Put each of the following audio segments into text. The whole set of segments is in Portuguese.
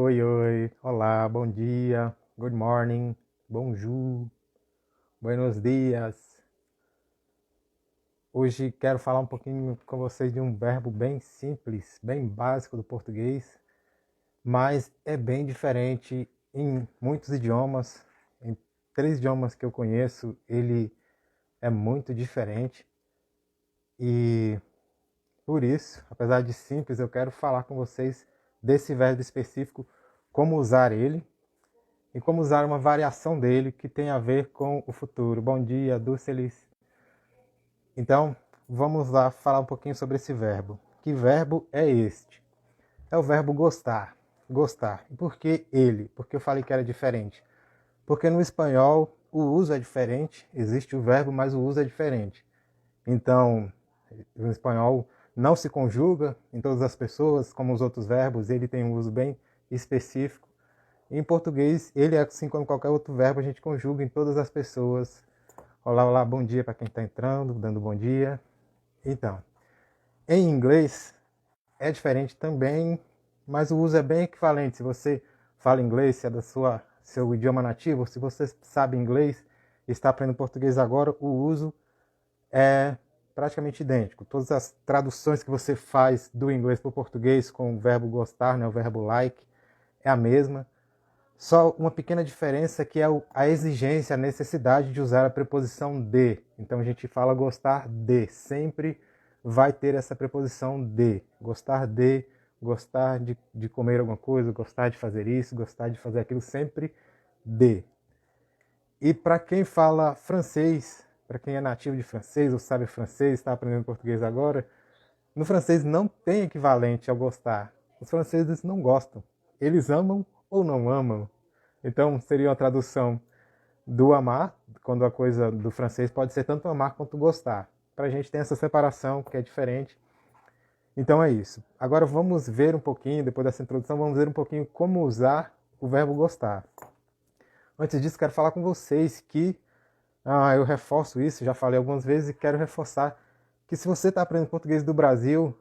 Oi, oi, olá, bom dia, good morning, bonjour, buenos dias. Hoje quero falar um pouquinho com vocês de um verbo bem simples, bem básico do português, mas é bem diferente em muitos idiomas. Em 3 idiomas que eu conheço, ele é muito diferente e por isso, apesar de simples, eu quero falar com vocês desse verbo específico, como usar ele e como usar uma variação dele que tem a ver com o futuro. Bom dia, Dulcelis. Então, vamos lá falar um pouquinho sobre esse verbo. Que verbo é este? É o verbo gostar. Gostar. E por que ele? Porque eu falei que era diferente. Porque no espanhol o uso é diferente, existe o verbo, mas o uso é diferente. Então, no espanhol não se conjuga em todas as pessoas, como os outros verbos, ele tem um uso bem específico. Em português, ele é assim como qualquer outro verbo, a gente conjuga em todas as pessoas. Olá, olá, bom dia para quem está entrando, dando bom dia. Então, em inglês é diferente também, mas o uso é bem equivalente. Se você fala inglês, se é da seu idioma nativo, se você sabe inglês e está aprendendo português agora, o uso é praticamente idêntico. Todas as traduções que você faz do inglês para o português com o verbo gostar, né, o verbo like, é a mesma. Só uma pequena diferença que é a exigência, a necessidade de usar a preposição de. Então a gente fala gostar de, sempre vai ter essa preposição de. Gostar de comer alguma coisa, gostar de fazer isso, gostar de fazer aquilo, sempre de. E para quem fala francês, para quem é nativo de francês ou sabe francês, está aprendendo português agora, no francês não tem equivalente ao gostar. Os franceses não gostam. Eles amam ou não amam. Então seria uma tradução do amar, quando a coisa do francês pode ser tanto amar quanto gostar. Para a gente tem essa separação que é diferente. Então é isso. Agora vamos ver um pouquinho, depois dessa introdução, vamos ver um pouquinho como usar o verbo gostar. Antes disso, quero falar com vocês que eu reforço isso, já falei algumas vezes e quero reforçar que se você está aprendendo português do Brasil,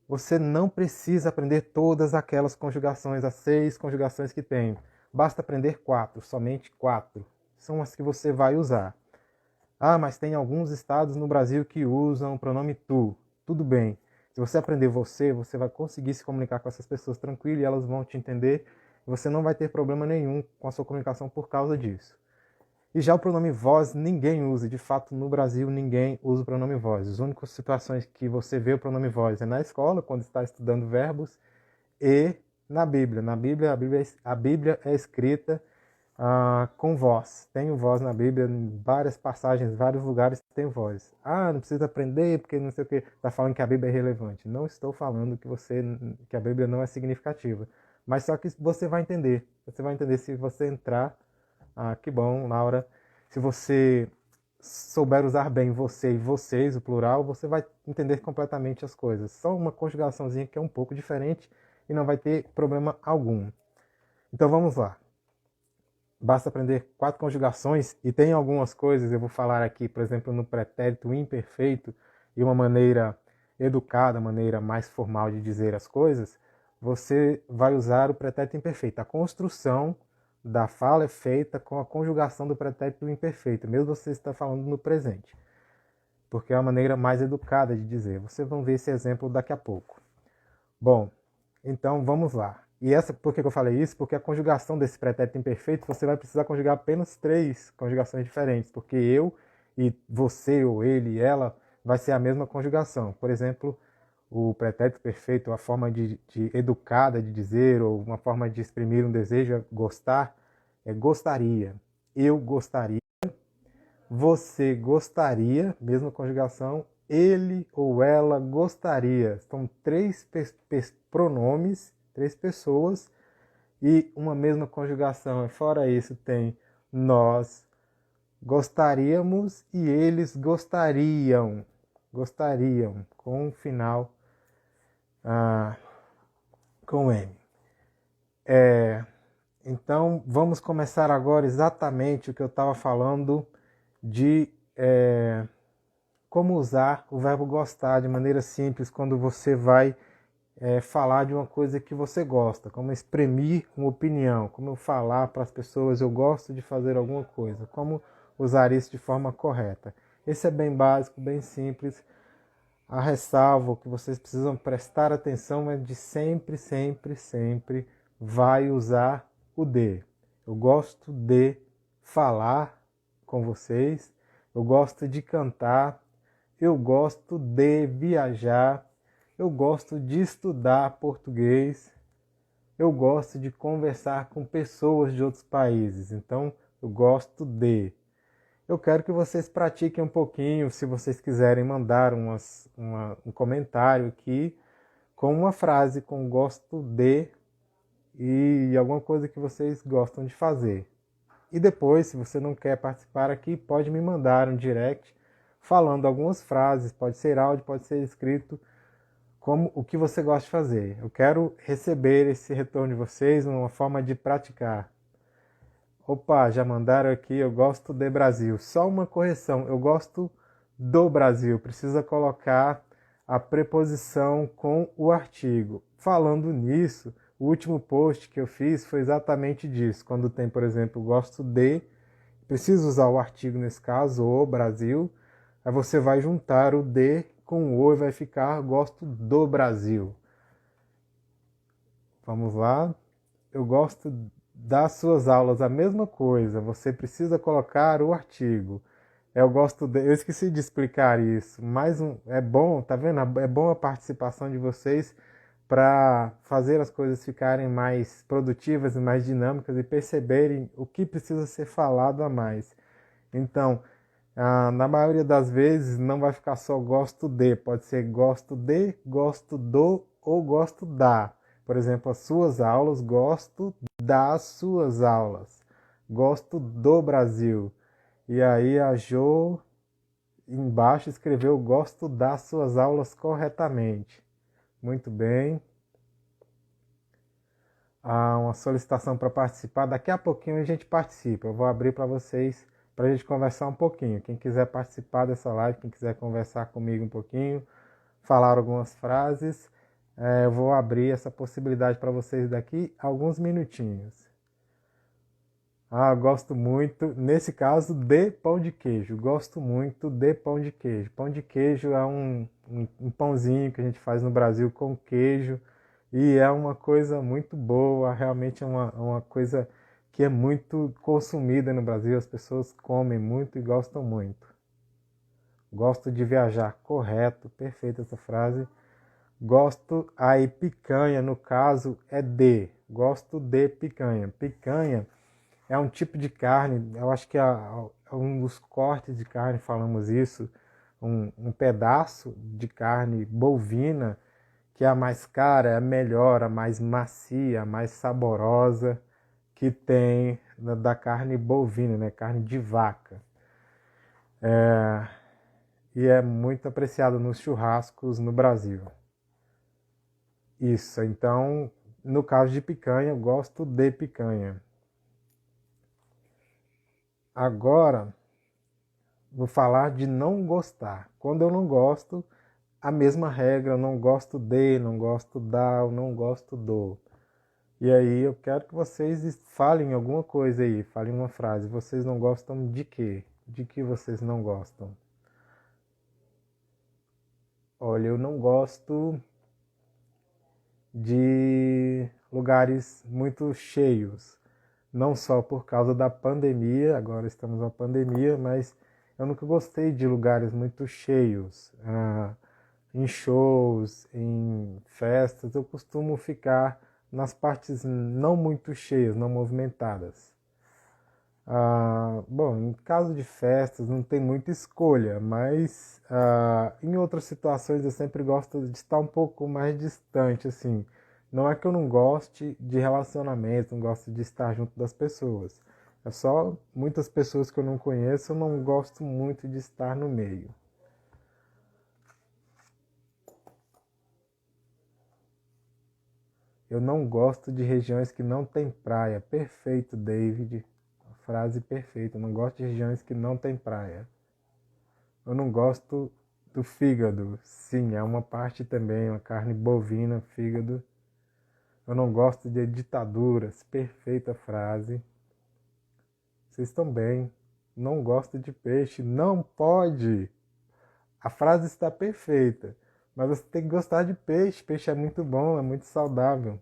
você não precisa aprender todas aquelas conjugações, as 6 conjugações que tem. Basta aprender 4, somente 4. São as que você vai usar. Ah, mas tem alguns estados no Brasil que usam o pronome tu. Tudo bem. Se você aprender você vai conseguir se comunicar com essas pessoas tranquilo e elas vão te entender. E você não vai ter problema nenhum com a sua comunicação por causa disso. E já o pronome vós ninguém usa. De fato, no Brasil, ninguém usa o pronome vós. As únicas situações que você vê o pronome vós é na escola, quando está estudando verbos, e na Bíblia. Na Bíblia, a Bíblia é escrita com voz. Tem o voz na Bíblia, em várias passagens, vários lugares tem voz. Ah, não precisa aprender porque não sei o que. Está falando que a Bíblia é relevante. Não estou falando que a Bíblia não é significativa. Mas só que você vai entender. Você vai entender se você entrar. Ah, que bom, Laura. Se você souber usar bem você e vocês, o plural, você vai entender completamente as coisas. Só uma conjugaçãozinha que é um pouco diferente e não vai ter problema algum. Então vamos lá. Basta aprender 4 conjugações e tem algumas coisas, eu vou falar aqui, por exemplo, no pretérito imperfeito e uma maneira educada, maneira mais formal de dizer as coisas, você vai usar o pretérito imperfeito. A construção da fala é feita com a conjugação do pretérito imperfeito, mesmo você está falando no presente, porque é a maneira mais educada de dizer. Vocês vão ver esse exemplo daqui a pouco. Bom, então vamos lá. E por que eu falei isso? Porque a conjugação desse pretérito imperfeito, você vai precisar conjugar apenas 3 conjugações diferentes, porque eu e você, ou ele e ela, vai ser a mesma conjugação. Por exemplo, o pretérito perfeito, a forma de educada de dizer, ou uma forma de exprimir um desejo, é gostar, é gostaria. Eu gostaria, você gostaria, mesma conjugação, ele ou ela gostaria. São 3 pronomes, 3 pessoas e uma mesma conjugação. Fora isso, tem nós gostaríamos e eles gostariam. Gostariam, com o final com M. Então, vamos começar agora exatamente o que eu estava falando de como usar o verbo gostar de maneira simples quando você vai falar de uma coisa que você gosta, como exprimir uma opinião, como falar para as pessoas eu gosto de fazer alguma coisa, como usar isso de forma correta. Esse é bem básico, bem simples. A ressalva que vocês precisam prestar atenção é de sempre, sempre, sempre vai usar o de. Eu gosto de falar com vocês, eu gosto de cantar, eu gosto de viajar, eu gosto de estudar português, eu gosto de conversar com pessoas de outros países. Então, eu gosto de. Eu quero que vocês pratiquem um pouquinho, se vocês quiserem mandar um comentário aqui com uma frase com gosto de e alguma coisa que vocês gostam de fazer. E depois, se você não quer participar aqui, pode me mandar um direct falando algumas frases, pode ser áudio, pode ser escrito, como o que você gosta de fazer. Eu quero receber esse retorno de vocês, uma forma de praticar. Opa, já mandaram aqui, eu gosto de Brasil. Só uma correção, eu gosto do Brasil. Precisa colocar a preposição com o artigo. Falando nisso, o último post que eu fiz foi exatamente disso. Quando tem, por exemplo, gosto de, precisa usar o artigo nesse caso, o Brasil. Aí você vai juntar o de com o e vai ficar gosto do Brasil. Vamos lá. Eu gosto das suas aulas, a mesma coisa. Você precisa colocar o artigo. Eu esqueci de explicar isso, mas é bom, tá vendo? É bom a participação de vocês para fazer as coisas ficarem mais produtivas e mais dinâmicas e perceberem o que precisa ser falado a mais. Então, na maioria das vezes não vai ficar só gosto de, pode ser gosto de, gosto do ou gosto da. Por exemplo, as suas aulas, gosto das suas aulas. Gosto do Brasil. E aí a Jo embaixo escreveu gosto das suas aulas corretamente. Muito bem. Há uma solicitação para participar. Daqui a pouquinho a gente participa. Eu vou abrir para vocês para a gente conversar um pouquinho. Quem quiser participar dessa live, quem quiser conversar comigo um pouquinho, falar algumas frases, eu vou abrir essa possibilidade para vocês daqui a alguns minutinhos. Gosto muito, nesse caso, de pão de queijo. Gosto muito de pão de queijo. Pão de queijo é um pãozinho que a gente faz no Brasil com queijo e é uma coisa muito boa, realmente é uma coisa que é muito consumida no Brasil. As pessoas comem muito e gostam muito. Gosto de viajar, correto, perfeita essa frase. Gosto, aí picanha, no caso, é de. Gosto de picanha. Picanha é um tipo de carne, eu acho que é um dos cortes de carne, falamos isso, um pedaço de carne bovina, que é a mais cara, é a melhor, a mais macia, a mais saborosa que tem da carne bovina, né? Carne de vaca. E é muito apreciado nos churrascos no Brasil. Isso, então, no caso de picanha, eu gosto de picanha. Agora, vou falar de não gostar. Quando eu não gosto, a mesma regra, eu não gosto de, não gosto da, eu não gosto do. E aí eu quero que vocês falem alguma coisa aí, falem uma frase. Vocês não gostam de quê? De que vocês não gostam? Olha, eu não gosto de lugares muito cheios. Não só por causa da pandemia, agora estamos na pandemia, mas eu nunca gostei de lugares muito cheios. Em shows, em festas, eu costumo ficar nas partes não muito cheias, não movimentadas. Bom, em caso de festas não tem muita escolha, mas em outras situações eu sempre gosto de estar um pouco mais distante, assim. Não é que eu não goste de relacionamento, não gosto de estar junto das pessoas. É só muitas pessoas que eu não conheço, eu não gosto muito de estar no meio. Eu não gosto de regiões que não tem praia. Perfeito, David. Frase perfeita. Eu não gosto de regiões que não tem praia. Eu não gosto do fígado. Sim, é uma parte também, uma carne bovina, fígado. Eu não gosto de ditaduras. Perfeita frase. Vocês estão bem. Não gosto de peixe. Não pode. A frase está perfeita. Mas você tem que gostar de peixe. Peixe é muito bom, é muito saudável.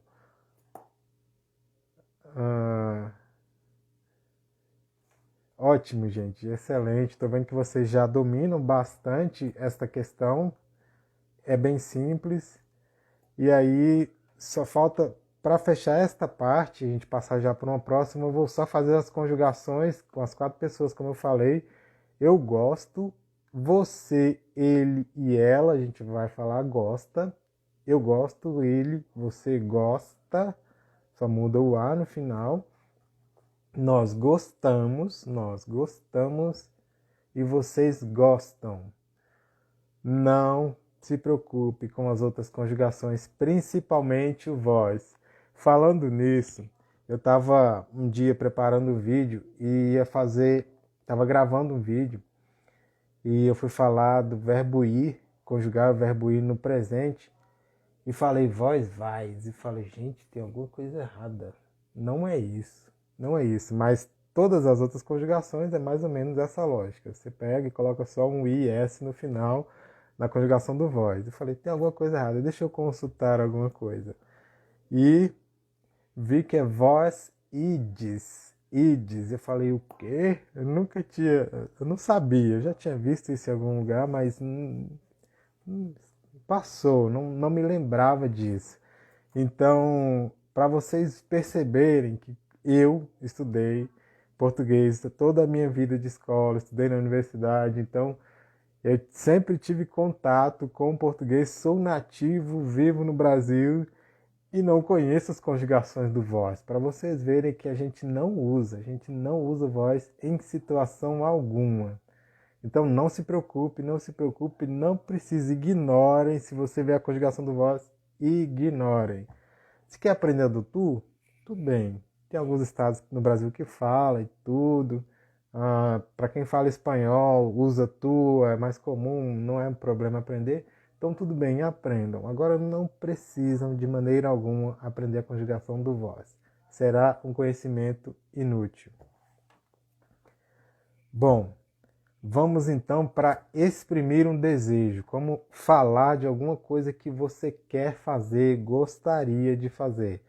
Ótimo, gente. Excelente. Estou vendo que vocês já dominam bastante esta questão. É bem simples. E aí, só falta, para fechar esta parte, a gente passar já para uma próxima, eu vou só fazer as conjugações com as 4 pessoas, como eu falei. Eu gosto, você, ele e ela, a gente vai falar gosta. Eu gosto, ele, você gosta, só muda o A no final. Nós gostamos e vocês gostam. Não se preocupe com as outras conjugações, principalmente o vós. Falando nisso, eu estava um dia preparando o vídeo e estava gravando um vídeo e eu fui falar do verbo ir, conjugar o verbo ir no presente e falei vós vais e falei, gente, tem alguma coisa errada. Não é isso, não é isso, mas todas as outras conjugações é mais ou menos essa lógica. Você pega e coloca só um i e s no final na conjugação do vós. Eu falei, tem alguma coisa errada, deixa eu consultar alguma coisa. E vi que é vós ides. Ides. Eu falei, o quê? Eu não sabia, eu já tinha visto isso em algum lugar, mas passou, não me lembrava disso. Então, para vocês perceberem que eu estudei português toda a minha vida de escola, estudei na universidade, então eu sempre tive contato com o português, sou nativo, vivo no Brasil e não conheço as conjugações do vós. Para vocês verem que a gente não usa vós em situação alguma. Então não se preocupe, não precisa, ignorem. Se você vê a conjugação do vós, ignorem. Se quer aprender do tu, tudo bem. Tem alguns estados no Brasil que fala e tudo. Para quem fala espanhol, usa tu, é mais comum, não é um problema aprender. Então tudo bem, aprendam. Agora não precisam de maneira alguma aprender a conjugação do vós. Será um conhecimento inútil. Bom, vamos então para exprimir um desejo, como falar de alguma coisa que você quer fazer, gostaria de fazer.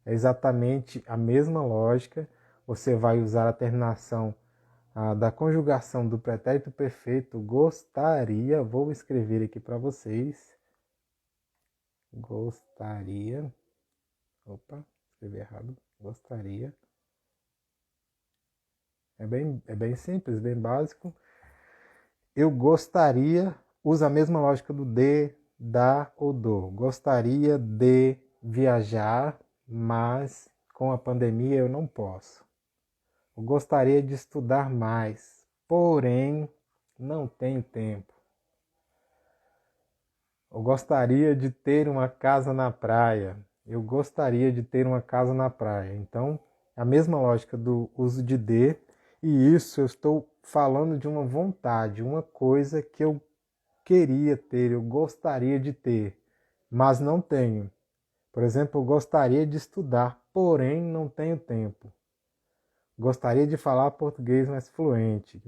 É exatamente a mesma lógica, você vai usar a terminação da conjugação do pretérito perfeito gostaria, vou escrever aqui para vocês, gostaria, escrevi errado, gostaria, é bem simples, bem básico. Eu gostaria, usa a mesma lógica do de, da ou do. Gostaria de viajar, mas com a pandemia eu não posso. Eu gostaria de estudar mais, porém não tenho tempo. Eu gostaria de ter uma casa na praia. Eu gostaria de ter uma casa na praia. Então, a mesma lógica do uso de de, e isso eu estou falando de uma vontade, uma coisa que eu queria ter, eu gostaria de ter, mas não tenho. Por exemplo, eu gostaria de estudar, porém não tenho tempo. Gostaria de falar português mais fluente.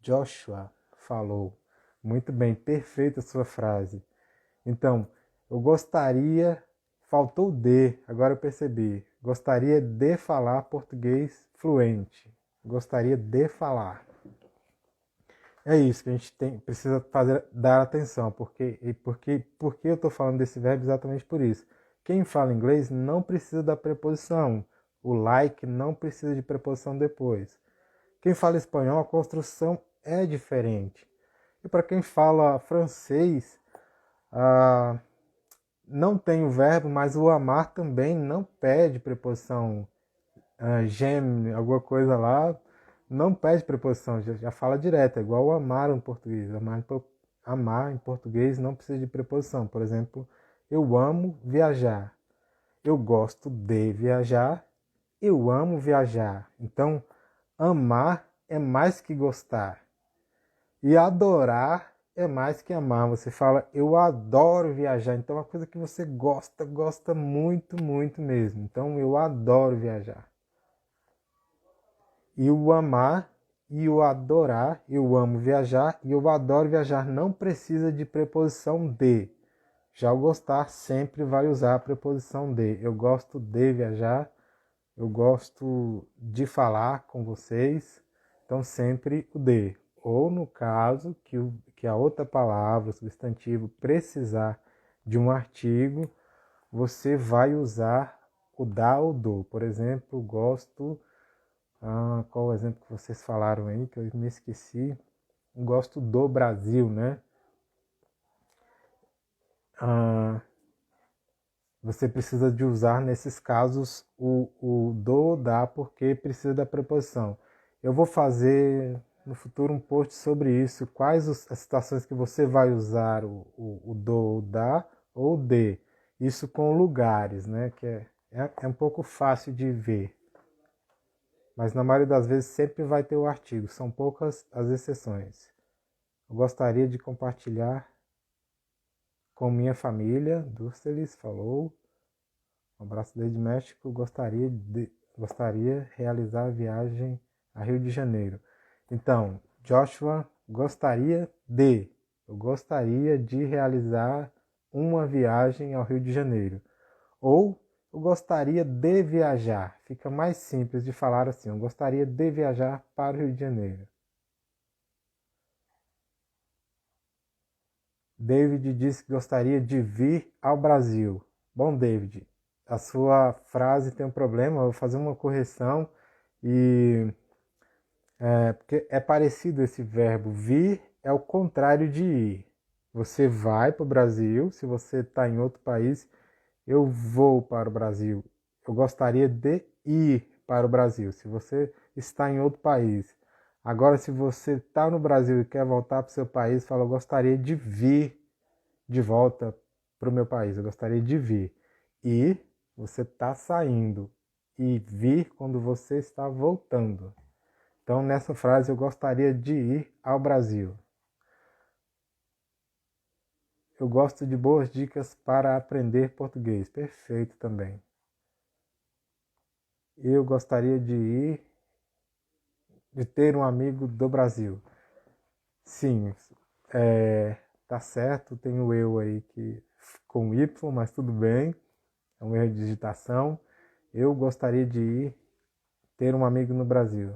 Joshua falou. Muito bem, perfeita a sua frase. Então, eu gostaria, faltou de, agora eu percebi. Gostaria de falar português fluente. Gostaria de falar. É isso que a gente precisa dar atenção, porque eu estou falando desse verbo exatamente por isso. Quem fala inglês não precisa da preposição. O like não precisa de preposição depois. Quem fala espanhol, a construção é diferente. E para quem fala francês, não tem o verbo, mas o amar também não pede preposição. J'aime, alguma coisa lá, não pede preposição, já fala direto, é igual o amar em português. Amar em português não precisa de preposição. Por exemplo, eu amo viajar. Eu gosto de viajar. Eu amo viajar. Então, amar é mais que gostar. E adorar é mais que amar. Você fala, eu adoro viajar. Então, é uma coisa que você gosta muito, muito mesmo. Então, eu adoro viajar. E o amar e o adorar, eu amo viajar e eu adoro viajar, não precisa de preposição de. Já o gostar sempre vai usar a preposição de. Eu gosto de viajar, eu gosto de falar com vocês, então sempre o de. Ou no caso que a outra palavra, o substantivo, precisar de um artigo, você vai usar o da ou do. Por exemplo, gosto. Qual o exemplo que vocês falaram aí que eu me esqueci? Gosto do Brasil, né? Você precisa de usar nesses casos o do ou da, porque precisa da preposição. Eu vou fazer no futuro um post sobre isso, quais as situações que você vai usar o do ou da ou de. Isso com lugares, né? Que é um pouco fácil de ver. Mas na maioria das vezes sempre vai ter o artigo, são poucas as exceções. Eu gostaria de compartilhar com minha família, Dúceles falou. Um abraço desde México, gostaria realizar a viagem a Rio de Janeiro. Então, Joshua eu gostaria de realizar uma viagem ao Rio de Janeiro. Ou eu gostaria de viajar. Fica mais simples de falar assim, eu gostaria de viajar para o Rio de Janeiro. David disse que gostaria de vir ao Brasil. Bom, David, a sua frase tem um problema, eu vou fazer uma correção porque é parecido esse verbo. Vir é o contrário de ir. Você vai para o Brasil, se você está em outro país, eu vou para o Brasil. Eu gostaria de ir para o Brasil, se você está em outro país. Agora, se você está no Brasil e quer voltar para o seu país, fala, eu gostaria de vir de volta para o meu país, eu gostaria de vir. E você está saindo. E vir quando você está voltando. Então, nessa frase, eu gostaria de ir ao Brasil. Eu gosto de boas dicas para aprender português. Perfeito também. Eu gostaria de ter um amigo do Brasil. Sim, tá certo, tem o eu aí que com Y, mas tudo bem. É um erro de digitação. Eu gostaria de ter um amigo no Brasil.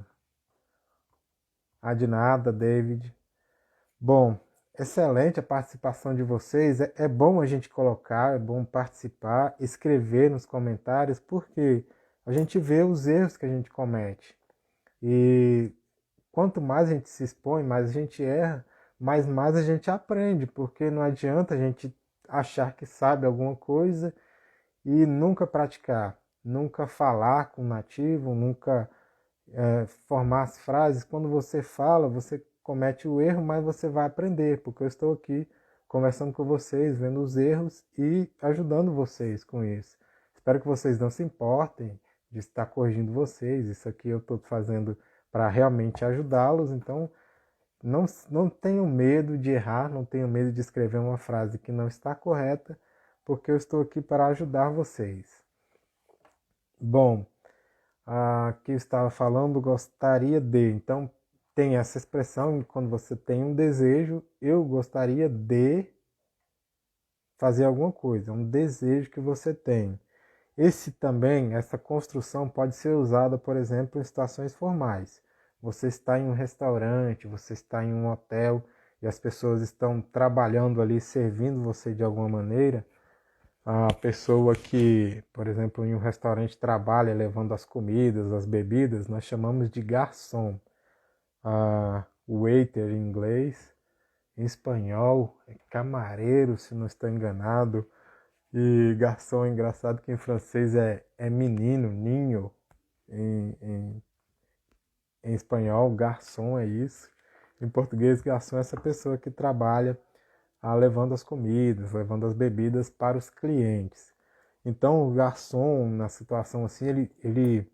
De nada, David. Bom, excelente a participação de vocês. É bom a gente colocar, é bom participar, escrever nos comentários, porque a gente vê os erros que a gente comete. E quanto mais a gente se expõe, mais a gente erra, mais a gente aprende, porque não adianta a gente achar que sabe alguma coisa e nunca praticar, nunca falar com o nativo, nunca formar as frases. Quando você fala, você comete o erro, mas você vai aprender, porque eu estou aqui conversando com vocês, vendo os erros e ajudando vocês com isso. Espero que vocês não se importem de estar corrigindo vocês. Isso aqui eu estou fazendo para realmente ajudá-los, então não tenham medo de errar, não tenham medo de escrever uma frase que não está correta, porque eu estou aqui para ajudar vocês. Bom, aqui eu estava falando, gostaria de. Então, tem essa expressão quando você tem um desejo, eu gostaria de fazer alguma coisa, um desejo que você tem. Essa construção pode ser usada, por exemplo, em situações formais. Você está em um restaurante, você está em um hotel e as pessoas estão trabalhando ali, servindo você de alguma maneira. A pessoa que, por exemplo, em um restaurante trabalha levando as comidas, as bebidas, nós chamamos de garçom. Waiter em inglês, em espanhol é camareiro, se não estou enganado. E garçom, engraçado que em francês é menino, ninho. Em espanhol, garçom é isso. Em português, garçom é essa pessoa que trabalha levando as comidas, levando as bebidas para os clientes. Então, o garçom, na situação assim, ele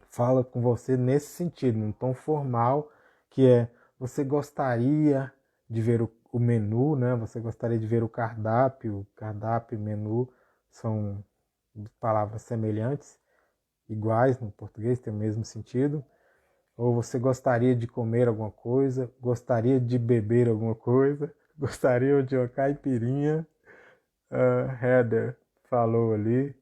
fala com você nesse sentido, num tom formal, que é você gostaria de ver o menu, né? Você gostaria de ver o cardápio. Cardápio e menu são palavras semelhantes, iguais no português, tem o mesmo sentido. Ou você gostaria de comer alguma coisa, gostaria de beber alguma coisa, gostaria de uma caipirinha. Heather falou ali.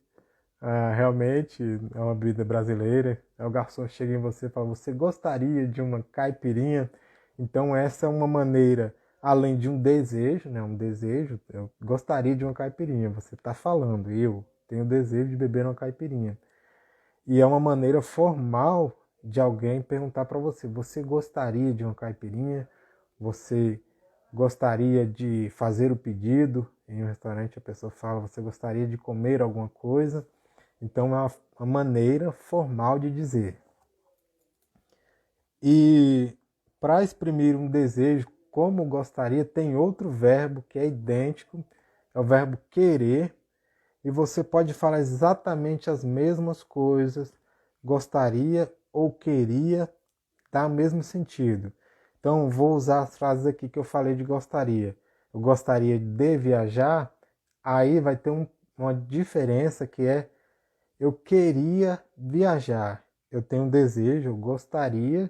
Realmente é uma bebida brasileira. Aí o garçom chega em você e fala: você gostaria de uma caipirinha? Então essa é uma maneira, além de um desejo, né? Um desejo, eu gostaria de uma caipirinha. Você está falando, eu tenho desejo de beber uma caipirinha. E é uma maneira formal de alguém perguntar para você: você gostaria de uma caipirinha? Você gostaria de fazer o pedido? Em um restaurante a pessoa fala: você gostaria de comer alguma coisa? Então é uma maneira formal de dizer. E para exprimir um desejo como gostaria, tem outro verbo que é idêntico, é o verbo querer, e você pode falar exatamente as mesmas coisas, gostaria ou queria, dá o mesmo sentido. Então vou usar as frases aqui que eu falei de gostaria. Eu gostaria de viajar, aí vai ter uma diferença que é eu queria viajar. Eu tenho um desejo, eu gostaria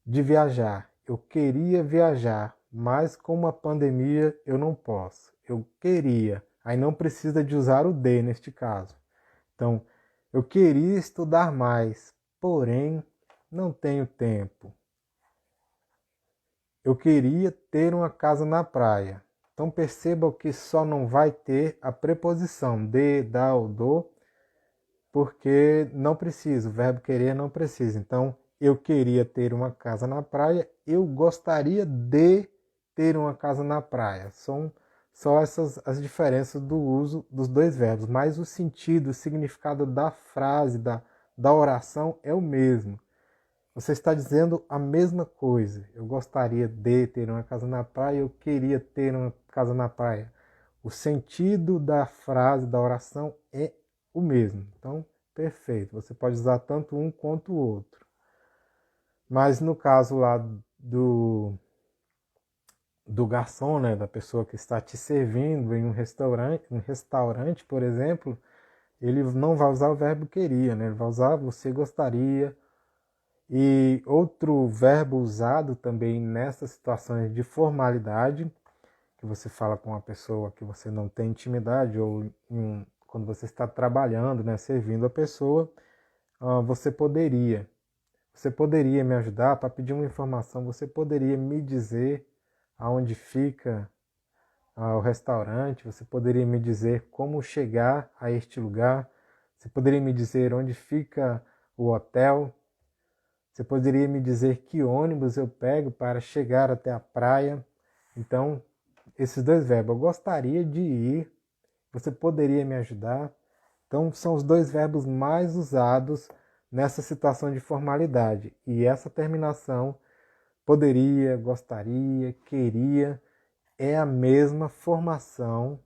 de viajar. Eu queria viajar, mas com a pandemia eu não posso. Eu queria. Aí não precisa de usar o de neste caso. Então, eu queria estudar mais, porém não tenho tempo. Eu queria ter uma casa na praia. Então perceba que só não vai ter a preposição de, da ou do, porque não precisa, o verbo querer não precisa. Então, eu queria ter uma casa na praia, eu gostaria de ter uma casa na praia. São só essas as diferenças do uso dos dois verbos, mas o sentido, o significado da frase, da oração é o mesmo. Você está dizendo a mesma coisa. Eu gostaria de ter uma casa na praia, eu queria ter uma casa na praia. O sentido da frase, da oração é o mesmo. Então, perfeito. Você pode usar tanto um quanto o outro. Mas no caso lá do garçom, né, da pessoa que está te servindo em um restaurante, por exemplo, ele não vai usar o verbo queria, né? Ele vai usar você gostaria. E outro verbo usado também nessas situações de formalidade, que você fala com uma pessoa que você não tem intimidade, ou quando você está trabalhando, né, servindo a pessoa, você poderia. Você poderia me ajudar para pedir uma informação, você poderia me dizer aonde fica o restaurante, você poderia me dizer como chegar a este lugar, você poderia me dizer onde fica o hotel, você poderia me dizer que ônibus eu pego para chegar até a praia. Então, esses dois verbos, eu gostaria de ir, você poderia me ajudar. Então, são os dois verbos mais usados nessa situação de formalidade. E essa terminação, poderia, gostaria, queria, é a mesma formação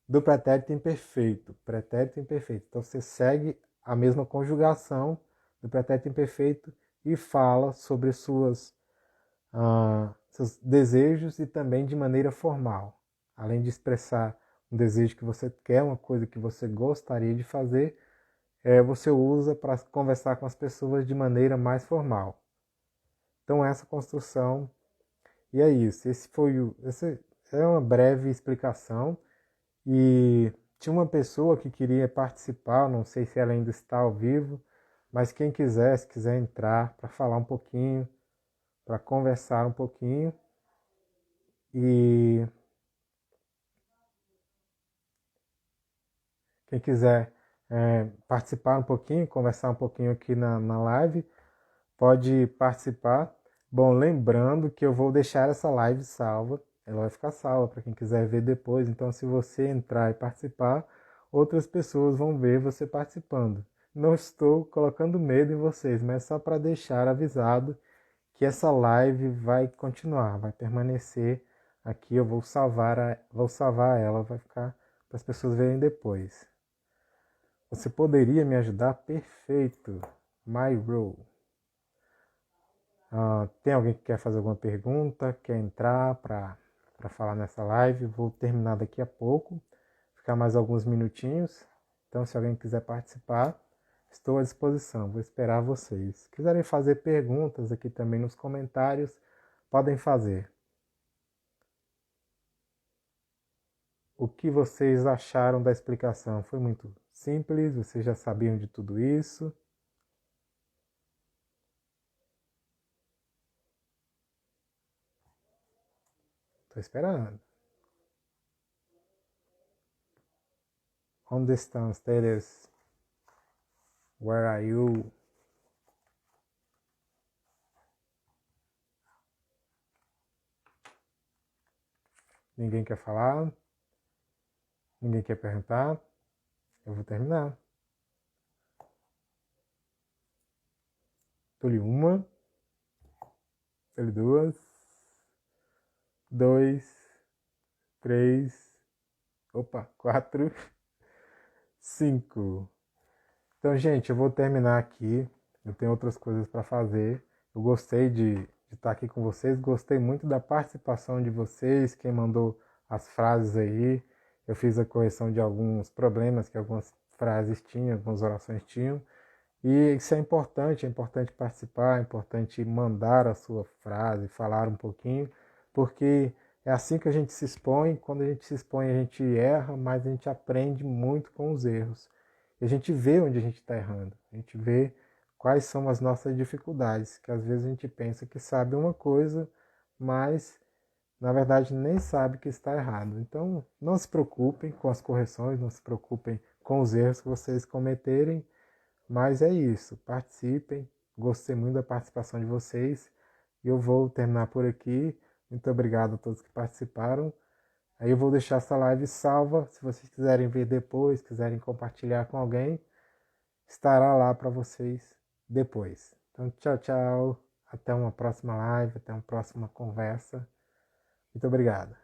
do pretérito imperfeito. Pretérito imperfeito. Então, você segue a mesma conjugação do pretérito imperfeito e fala sobre seus desejos e também de maneira formal. Além de expressar um desejo que você quer, uma coisa que você gostaria de fazer, você usa para conversar com as pessoas de maneira mais formal. Então essa construção, e é isso. Essa é uma breve explicação. E tinha uma pessoa que queria participar, não sei se ela ainda está ao vivo, mas quem quiser, se quiser entrar para falar um pouquinho, para conversar um pouquinho. E quem quiser participar um pouquinho, conversar um pouquinho aqui na live, pode participar. Bom, lembrando que eu vou deixar essa live salva, ela vai ficar salva para quem quiser ver depois. Então, se você entrar e participar, outras pessoas vão ver você participando. Não estou colocando medo em vocês, mas só para deixar avisado que essa live vai continuar, vai permanecer aqui. Eu vou salvar ela, vai ficar para as pessoas verem depois. Você poderia me ajudar? Perfeito. My role. Tem alguém que quer fazer alguma pergunta, quer entrar para falar nessa live? Vou terminar daqui a pouco, ficar mais alguns minutinhos. Então, se alguém quiser participar, estou à disposição, vou esperar vocês. Se quiserem fazer perguntas aqui também nos comentários, podem fazer. O que vocês acharam da explicação? Foi muito simples? Vocês já sabiam de tudo isso? Estou esperando. Onde estão ustedes? Where are you? Ninguém quer falar? Ninguém quer perguntar? Eu vou terminar. Tô-lhe uma, tô-lhe duas, dois, três, opa, quatro, cinco. Então, gente, eu vou terminar aqui. Eu tenho outras coisas para fazer. Eu gostei de estar aqui com vocês. Gostei muito da participação de vocês, quem mandou as frases aí. Eu fiz a correção de alguns problemas que algumas frases tinham, algumas orações tinham. E isso é importante participar, é importante mandar a sua frase, falar um pouquinho, porque é assim que a gente se expõe. Quando a gente se expõe, a gente erra, mas a gente aprende muito com os erros. E a gente vê onde a gente está errando, a gente vê quais são as nossas dificuldades, que às vezes a gente pensa que sabe uma coisa, mas na verdade nem sabe que está errado. Então não se preocupem com as correções, não se preocupem com os erros que vocês cometerem, mas é isso, participem, gostei muito da participação de vocês e eu vou terminar por aqui. Muito obrigado a todos que participaram. Aí eu vou deixar essa live salva, se vocês quiserem ver depois, quiserem compartilhar com alguém, estará lá para vocês depois. Então, tchau, tchau. Até uma próxima live, até uma próxima conversa. Muito obrigado.